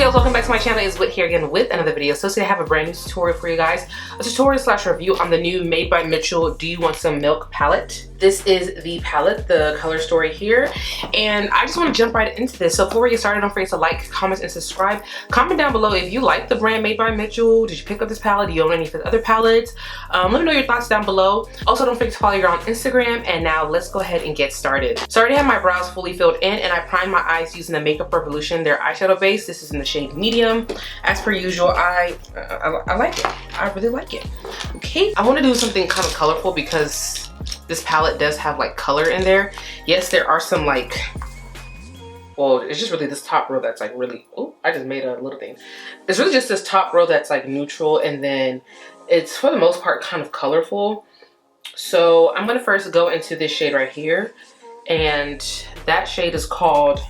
girls, welcome back to my channel. It's Whit here again with another video. So today I have a brand new tutorial for you guys. A tutorial slash review on the new Made by Mitchell Do You Want Some Milk palette. This is the palette, the color story here. And I just want to jump right into this. So before we get started, don't forget to like, comment, and subscribe. Comment down below if you like the brand Made by Mitchell. Did you pick up this palette? Do you own any of the other palettes? Let me know your thoughts down below. Also, don't forget to follow your girl on Instagram. And now let's go ahead and get started. So I already have my brows fully filled in and I primed my eyes using the Makeup Revolution, their eyeshadow base. This is in the shade medium. As per usual, I like it. I really like it. Okay, I want to do something kind of colorful because this palette does have like color in there. Yes, there are some like, well, it's just really this top row that's like really, oh, I just made a little thing. It's really just this top row that's like neutral, and then it's for the most part kind of colorful. So I'm gonna first go into this shade right here, and that shade is called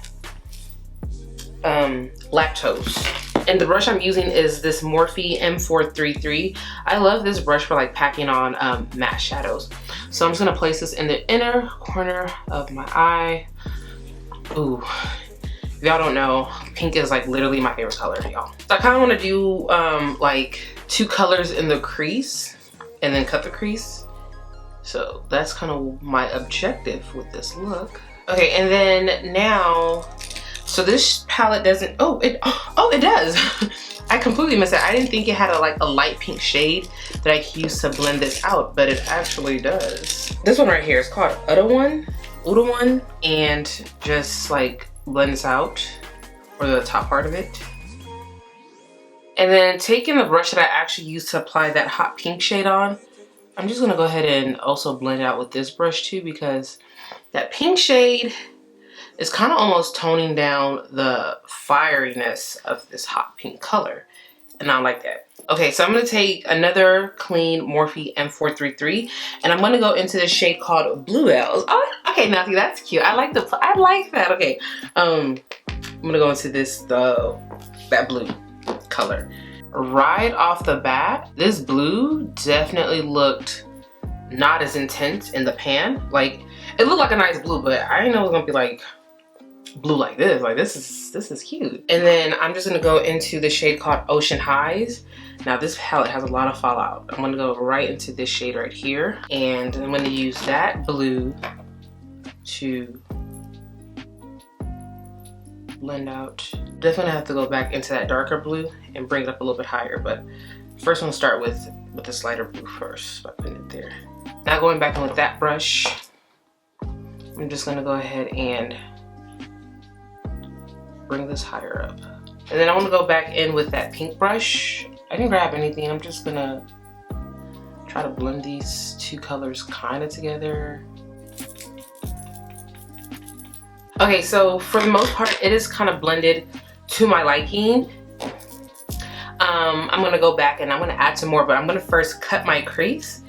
Lactose. And the brush I'm using is this Morphe M433. I love this brush for like packing on matte shadows. So I'm just gonna place this in the inner corner of my eye. Ooh, if y'all don't know, pink is like literally my favorite color, y'all. So I kind of want to do like two colors in the crease and then cut the crease. So that's kind of my objective with this look. Okay, and then now, so this palette doesn't, oh it does. I completely missed it. I didn't think it had a light pink shade that I could use to blend this out, but it actually does. This one right here is called Uda One, and just like blends out for the top part of it. And then taking the brush that I actually used to apply that hot pink shade on, I'm just gonna go ahead and also blend it out with this brush too, because that pink shade is kind of almost toning down the fieriness of this hot pink color, and I like that. Okay, so I'm gonna take another clean Morphe M433, and I'm gonna go into this shade called Blue Bells. Oh, okay, now see, that's cute. I like that. Okay, I'm gonna go into that blue color. Right off the bat, this blue definitely looked not as intense in the pan. Like, it looked like a nice blue, but I didn't know it was gonna be like blue like this. Like, this is cute. And then I'm just gonna go into the shade called Ocean Highs. Now this palette has a lot of fallout. I'm gonna go right into this shade right here, and I'm gonna use that blue to blend out. Definitely have to go back into that darker blue and bring it up a little bit higher, but first I'm gonna start with this lighter blue first by putting it there. Now going back in with that brush, I'm just gonna go ahead and bring this higher up. And then I want to go back in with that pink brush. I didn't grab anything. I'm just gonna try to blend these two colors kind of together. Okay, so for the most part, it is kind of blended to my liking. I'm gonna go back and I'm gonna add some more, but I'm gonna first cut my crease,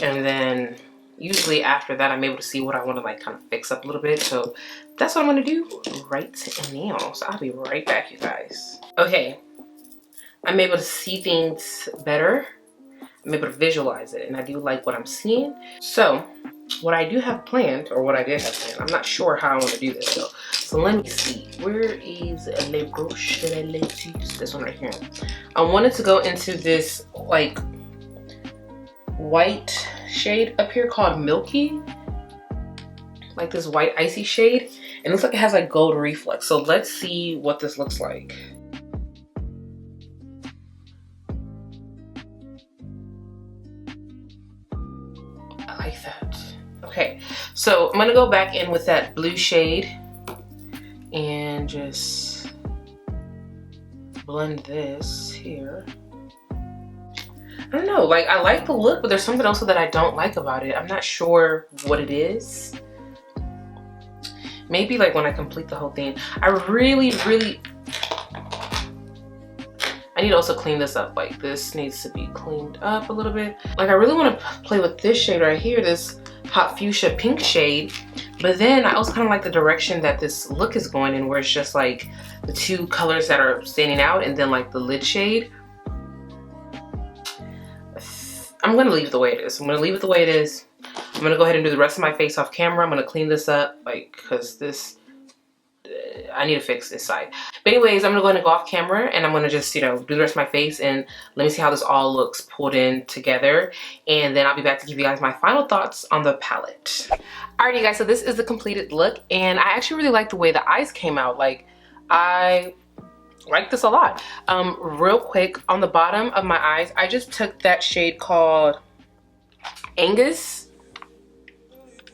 and then usually after that I'm able to see what I want to like kind of fix up a little bit. So that's what I'm gonna do right now. So I'll be right back, you guys. Okay, I'm able to see things better. I'm able to visualize it, and I do like what I'm seeing. So what I do have planned, or what I did have planned, I'm not sure how I want to do this though. So let me see. Where is le brush that I like to use? This one right here. I wanted to go into this like white shade up here called Milky. Like this white icy shade. And it looks like it has like gold reflex. So let's see what this looks like. I like that. Okay, so I'm gonna go back in with that blue shade and just blend this here. I don't know, like I like the look, but there's something else that I don't like about it. I'm not sure what it is. Maybe like when I complete the whole thing. I need to also clean this up. Like this needs to be cleaned up a little bit. Like I really want to play with this shade right here, this hot fuchsia pink shade. But then I also kind of like the direction that this look is going in, where it's just like the two colors that are standing out and then like the lid shade. I'm gonna leave it the way it is. I'm gonna leave it the way it is. I'm gonna go ahead and do the rest of my face off camera. I'm gonna clean this up, like, cause this, I need to fix this side. But anyways, I'm gonna go ahead and go off camera and I'm gonna just, you know, do the rest of my face and let me see how this all looks pulled in together. And then I'll be back to give you guys my final thoughts on the palette. Alrighty guys, so this is the completed look and I actually really like the way the eyes came out. Like, I like this a lot. Real quick, on the bottom of my eyes, I just took that shade called Angus,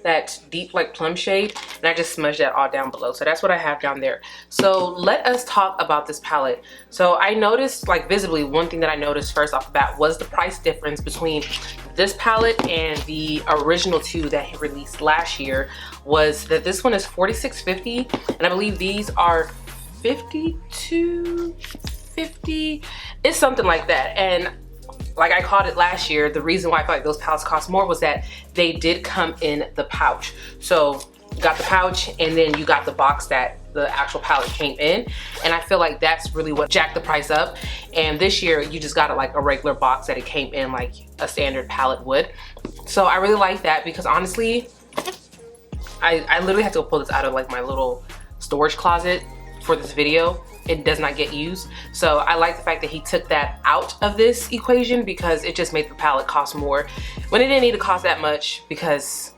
that deep like plum shade, and I just smudged that all down below. So that's what I have down there. So let us talk about this palette. So I noticed, like, visibly, one thing that I noticed first off the bat was the price difference between this palette and the original two that he released last year. Was that this one is $46.50 and I believe these are $52.50. It's something like that. And like I called it last year, the reason why I felt like those palettes cost more was that they did come in the pouch. So you got the pouch and then you got the box that the actual palette came in. And I feel like that's really what jacked the price up. And this year you just got it like a regular box that it came in like a standard palette would. So I really like that because honestly, I literally had to pull this out of like my little storage closet for this video. It does not get used. So I like the fact that he took that out of this equation because it just made the palette cost more when it didn't need to cost that much, because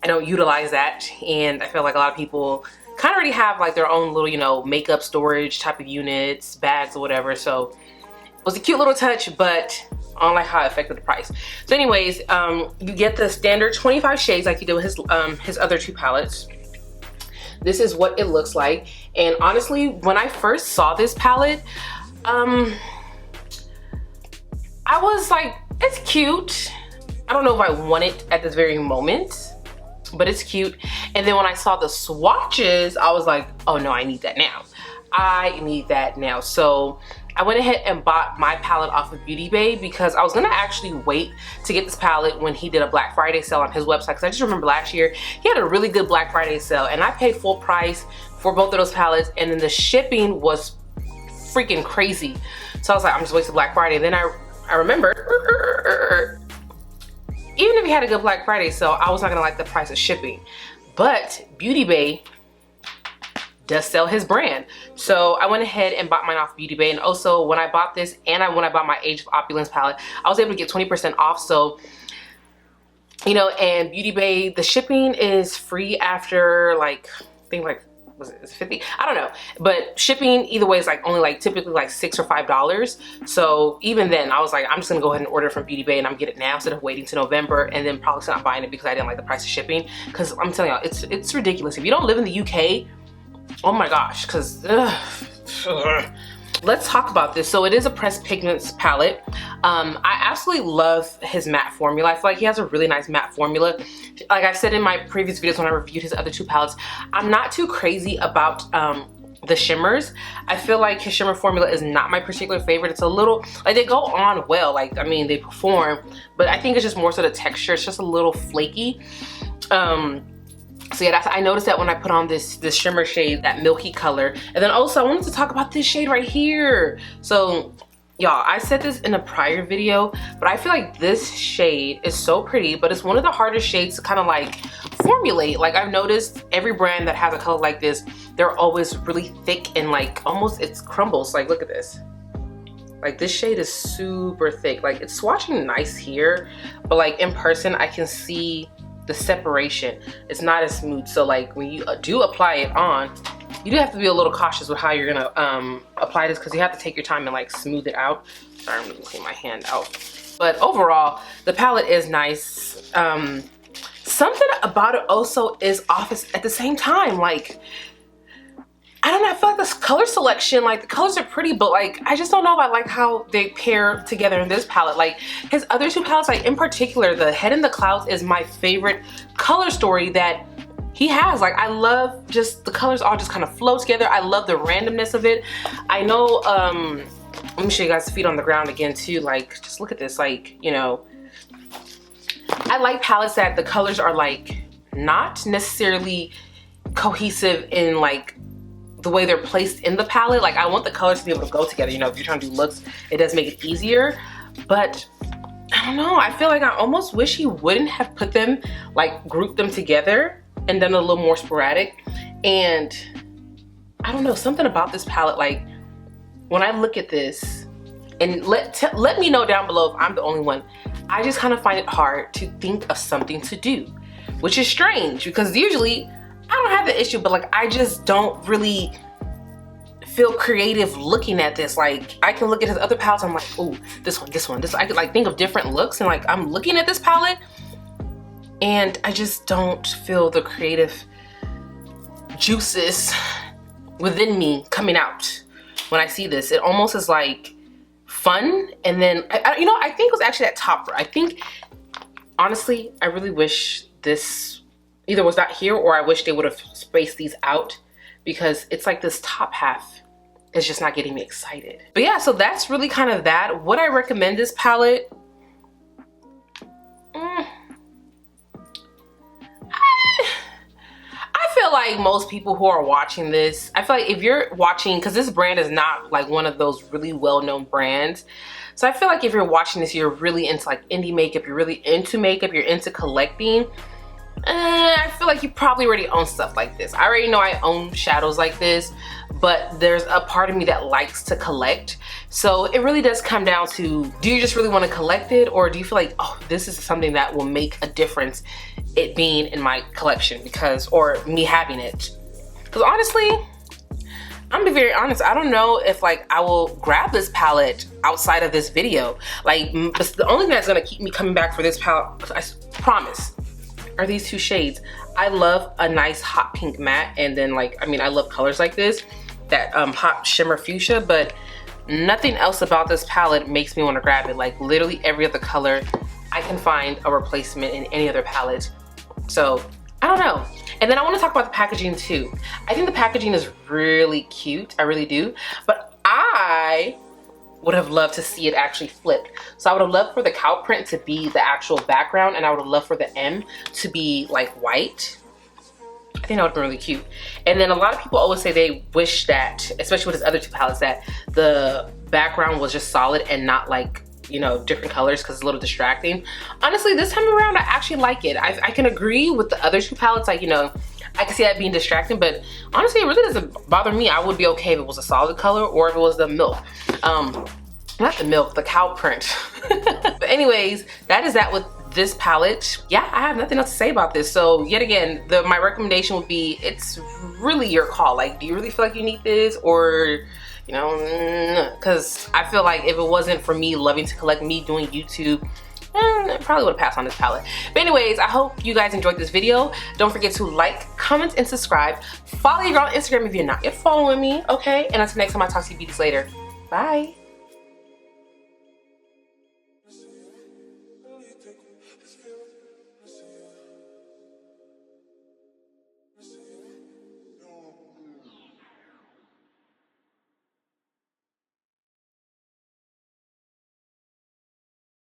I don't utilize that. And I feel like a lot of people kind of already have like their own little, you know, makeup storage type of units, bags or whatever. So it was a cute little touch, but I don't like how it affected the price. So anyways, you get the standard 25 shades like you did with his other two palettes. This is what it looks like. And honestly, when I first saw this palette, I was like, it's cute. I don't know if I want it at this very moment, but it's cute. And then when I saw the swatches, I was like, oh no, I need that now. I need that now. So I went ahead and bought my palette off of Beauty Bay because I was gonna actually wait to get this palette when he did a Black Friday sale on his website. Because I just remember last year he had a really good Black Friday sale and I paid full price for both of those palettes, and then the shipping was freaking crazy. So I was like, I'm just wasting Black Friday. And then I remembered, even if he had a good Black Friday sale, I was not gonna like the price of shipping. But Beauty Bay does sell his brand. So I went ahead and bought mine off Beauty Bay. And also when I bought this and when I bought my Age of Opulence palette, I was able to get 20% off. So, you know, and Beauty Bay, the shipping is free after like, I think like, was it 50? I don't know. But shipping either way is like only like typically like $6 or $5. So even then I was like, I'm just gonna go ahead and order from Beauty Bay and I'm gonna get it now instead of waiting to November and then probably not buying it because I didn't like the price of shipping. Because I'm telling y'all, it's ridiculous. If you don't live in the UK, oh my gosh, because let's talk about this. So it is a pressed pigments palette. I absolutely love his matte formula. I feel like he has a really nice matte formula. Like I said in my previous videos when I reviewed his other two palettes, I'm not too crazy about the shimmers. I feel like his shimmer formula is not my particular favorite. It's a little, like they go on well, like I mean they perform, but I think it's just more so the texture. It's just a little flaky. So yeah, I noticed that when I put on this shimmer shade, that milky color. And then also I wanted to talk about this shade right here. So y'all, I said this in a prior video, but I feel like this shade is so pretty, but it's one of the hardest shades to kind of like formulate. Like I've noticed every brand that has a color like this, they're always really thick and like almost it crumbles. Like look at this. Like this shade is super thick. Like it's swatching nice here, but like in person I can see the separation. It's not as smooth. So like when you do apply it on, you do have to be a little cautious with how you're gonna apply this because you have to take your time and like smooth it out. Sorry, I'm gonna clean my hand out. But overall, the palette is nice. Something about it also is off at the same time. Like, I don't know, I feel like this color selection, like the colors are pretty, but like, I just don't know if I like how they pair together in this palette. Like his other two palettes, like in particular, the Head in the Clouds is my favorite color story that he has. Like I love just the colors all just kind of flow together. I love the randomness of it. I know, let me show you guys the feet on the ground again too. Like, just look at this, like, you know, I like palettes that the colors are like not necessarily cohesive in like the way they're placed in the palette. Like I want the colors to be able to go together. You know, if you're trying to do looks, it does make it easier. But I don't know, I feel like I almost wish he wouldn't have put them, like grouped them together and done a little more sporadic. And I don't know, something about this palette, like when I look at this, and let me know down below if I'm the only one, I just kind of find it hard to think of something to do, which is strange because usually I don't have the issue, but like I just don't really feel creative looking at this. Like I can look at his other palettes, I'm like, oh, this one. I could like think of different looks, and like I'm looking at this palette and I just don't feel the creative juices within me coming out when I see this. It almost is like fun, and then you know, I think it was actually that top. I think honestly, I really wish this either was not here, or I wish they would have spaced these out, because it's like this top half is just not getting me excited. But yeah, so that's really kind of that. Would I recommend this palette? I feel like most people who are watching this, I feel like if you're watching, because this brand is not like one of those really well-known brands, so I feel like if you're watching this, you're really into like indie makeup, you're really into makeup, you're into collecting, I feel like you probably already own stuff like this. I already know I own shadows like this, but there's a part of me that likes to collect. So it really does come down to, do you just really want to collect it, or do you feel like, oh, this is something that will make a difference, it being in my collection, because, or me having it? Because honestly, I'm gonna be very honest, I don't know if like I will grab this palette outside of this video. Like the only thing that's gonna keep me coming back for this palette, I promise, are these two shades. I love a nice hot pink matte, and then like, I mean, I love colors like this, that hot shimmer fuchsia, but nothing else about this palette makes me want to grab it. Like literally every other color, I can find a replacement in any other palette. So I don't know. And then I want to talk about the packaging too. I think the packaging is really cute, I really do, but I would have loved to see it actually flipped. So I would have loved for the cow print to be the actual background, and I would have loved for the M to be like white. I think that would have been really cute. And then a lot of people always say they wish that, especially with his other two palettes, that the background was just solid and not like, you know, different colors, because it's a little distracting. Honestly, this time around, I actually like it. I can agree with the other two palettes, like, you know, I can see that being distracting, but honestly, it really doesn't bother me. I would be okay if it was a solid color, or if it was the milk. Not the milk, the cow print. But anyways, that is that with this palette. Yeah, I have nothing else to say about this. So yet again, my recommendation would be, it's really your call. Like, do you really feel like you need this, or, you know, because I feel like if it wasn't for me loving to collect, me doing YouTube, I probably would have passed on this palette. But anyways, I hope you guys enjoyed this video. Don't forget to like, comment, and subscribe. Follow your girl on Instagram if you're not yet following me, okay? And until next time, I'll talk to you beauties later. Bye.